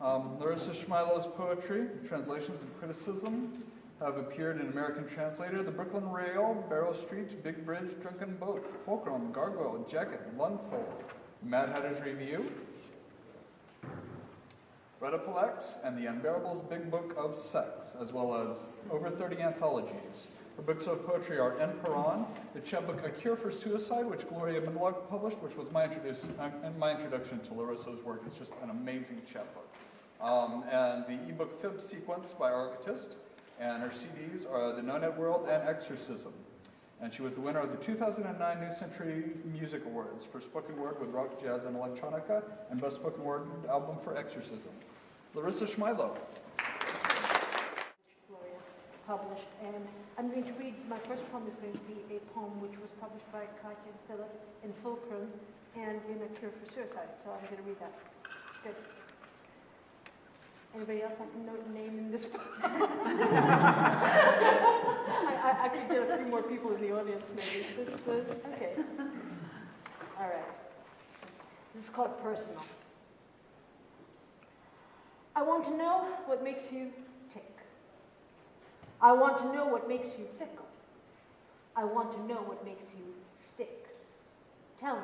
Larissa Shmailo's poetry, translations and criticisms have appeared in American Translator, The Brooklyn Rail, Barrow Street, Big Bridge, Drunken Boat, Fulcrum, Gargoyle, Jacket, Lungfold, MadHat's Review, Redipolex, and The Unbearable's Big Book of Sex, as well as over 30 anthologies. Her books of poetry are En Paran, the chapbook A Cure for Suicide, which Gloria McLeod published, which was my introduction to Larissa's work. It's just an amazing chapbook. And the ebook Fib Sequence by Architect, and her CDs are The No Net World and Exorcism. And she was the winner of the 2009 New Century Music Awards for spoken word with rock, jazz, and electronica, and best spoken word album for Exorcism. Larissa Shmailo. Gloria published, and I'm going to read, my first poem is going to be a poem which was published by Katya and Philip in Fulcrum and in A Cure for Suicide, so I'm going to read that. Good. Anybody else I can name in this poem? I could get a few more people in the audience, maybe. Okay. All right. This is called Personal. I want to know what makes you tick. I want to know what makes you fickle. I want to know what makes you stick. Tell me,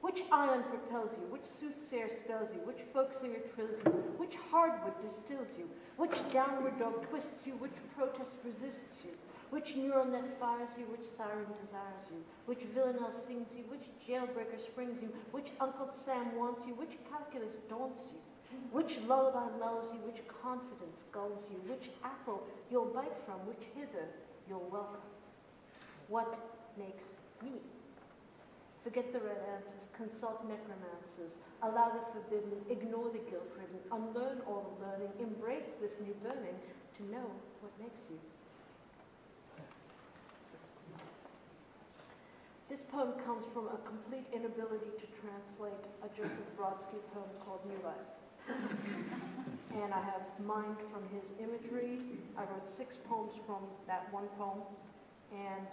which ion propels you, which soothsayer spells you, which folksayer trills you, which hardwood distills you, which downward dog twists you, which protest resists you, which neural net fires you, which siren desires you, which villanelle sings you, which jailbreaker springs you, which Uncle Sam wants you, which calculus daunts you, which lullaby lulls you, which confidence gulls you, which apple you'll bite from, which hither you'll welcome. What makes me? Forget the red answers, consult necromancers, allow the forbidden, ignore the guilt-ridden, unlearn all the learning, embrace this new burning to know what makes you. This poem comes from a complete inability to translate a Joseph Brodsky poem called New Life. And I have mined from his imagery. I wrote 6 poems from that one poem. And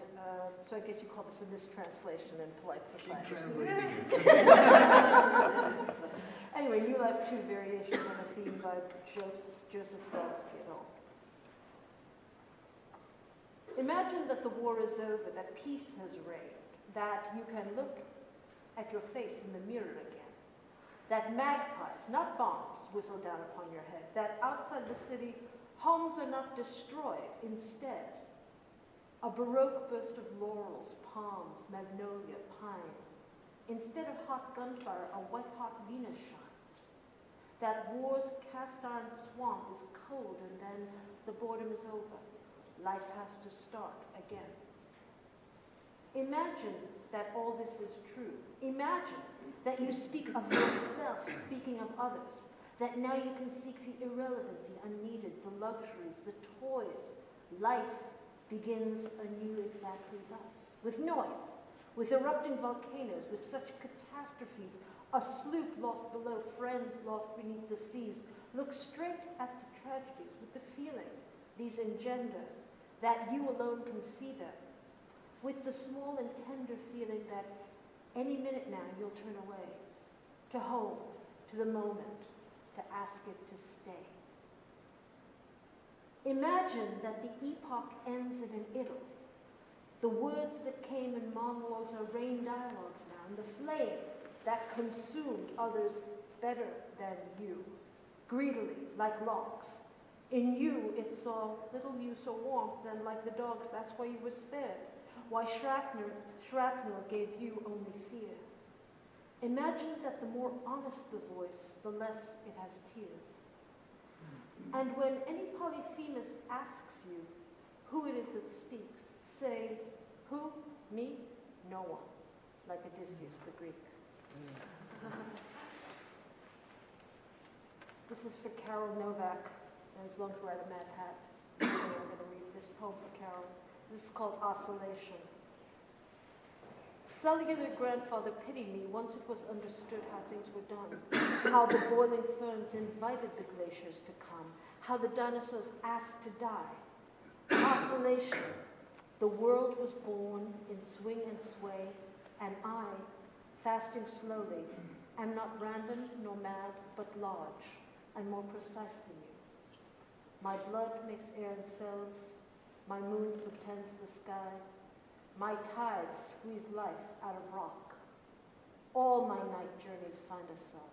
so I guess you call this a mistranslation in polite society. Anyway, New Life 2 variations on a theme by Joseph Brodsky et al. Imagine that the war is over, that peace has reigned, that you can look at your face in the mirror again, that magpies, not bombs, whistle down upon your head, that outside the city, homes are not destroyed, instead, a baroque burst of laurels, palms, magnolia, pine. Instead of hot gunfire, a white-hot Venus shines. That war's cast-iron swamp is cold and then the boredom is over. Life has to start again. Imagine that all this is true. Imagine that you speak of yourself, speaking of others. That now you can seek the irrelevant, the unneeded, the luxuries, the toys. Life begins anew exactly thus, with noise, with erupting volcanoes, with such catastrophes, a sloop lost below, friends lost beneath the seas. Look straight at the tragedies with the feeling these engender, that you alone can see them, with the small and tender feeling that any minute now you'll turn away, to home, to the moment, to ask it to stay. Imagine that the epoch ends in an idyll. The words that came in monologues are rain dialogues now, and the flame that consumed others better than you, greedily, like logs. In you, it saw little use or warmth, then like the dogs, that's why you were spared. Why shrapnel gave you only fear. Imagine that the more honest the voice, the less it has tears. And when any Polyphemus asks you who it is that speaks, say, who? Me? No one. Like Odysseus, the Greek. This is for Carol Novak, and is going to write a MadHat. I'm going to read this poem for Carol. This is called Oscillation. Cellular grandfather, pity me, once it was understood how things were done, how the boiling ferns invited the glaciers to come, how the dinosaurs asked to die. Oscillation. The world was born in swing and sway, and I, fasting slowly, am not random nor mad, but large, and more precise than you. My blood makes air and cells. My moon subtends the sky. My tides squeeze life out of rock. All my night journeys find a sun.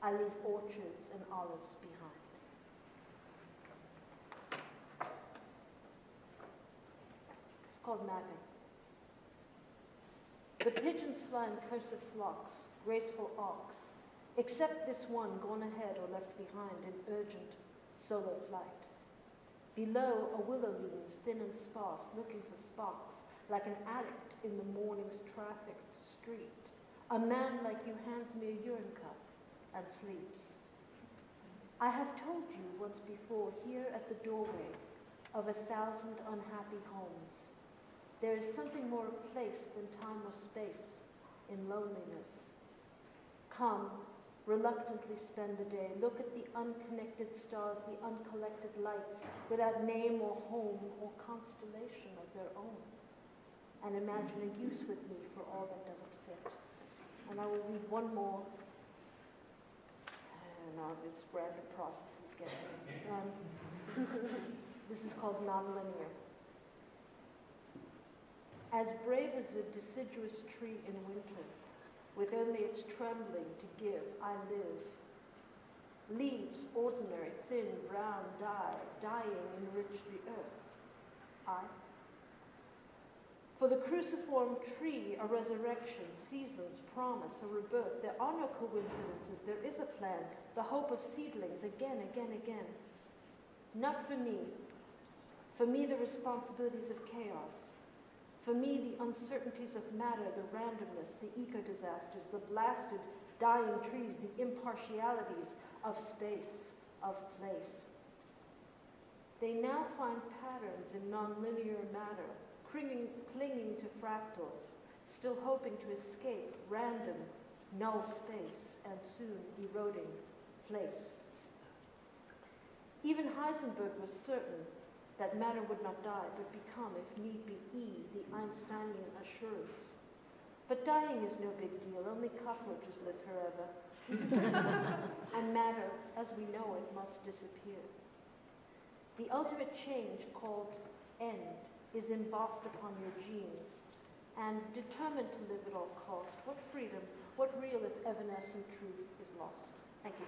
I leave orchards and olives behind. It's called mapping. The pigeons fly in cursive flocks, graceful auks, except this one gone ahead or left behind in urgent solo flight. Below, a willow leans, thin and sparse, looking for sparks, like an addict in the morning's trafficked street. A man like you hands me a urine cup and sleeps. I have told you once before, here at the doorway of 1,000 unhappy homes, there is something more of place than time or space in loneliness. Come, reluctantly spend the day. Look at the unconnected stars, the uncollected lights, without name or home or constellation of their own. And imagine a use with me for all that doesn't fit. And I will read one more. Now this random process is getting me. This is called nonlinear. As brave as a deciduous tree in winter, with only its trembling to give, I live. Leaves, ordinary, thin, brown, dying enrich the earth. I. For the cruciform tree, a resurrection, seasons, promise, a rebirth. There are no coincidences, there is a plan, the hope of seedlings, again, again, again. Not for me. For me, the responsibilities of chaos. For me, the uncertainties of matter, the randomness, the eco-disasters, the blasted, dying trees, the impartialities of space, of place. They now find patterns in nonlinear matter, clinging to fractals, still hoping to escape random, null space, and soon eroding place. Even Heisenberg was certain that matter would not die, but become, if need be, the Einsteinian assurance. But dying is no big deal, only cockroaches live forever. And matter, as we know it, must disappear. The ultimate change, called end, is embossed upon your genes, and determined to live at all costs. What freedom, what real if evanescent truth is lost? Thank you.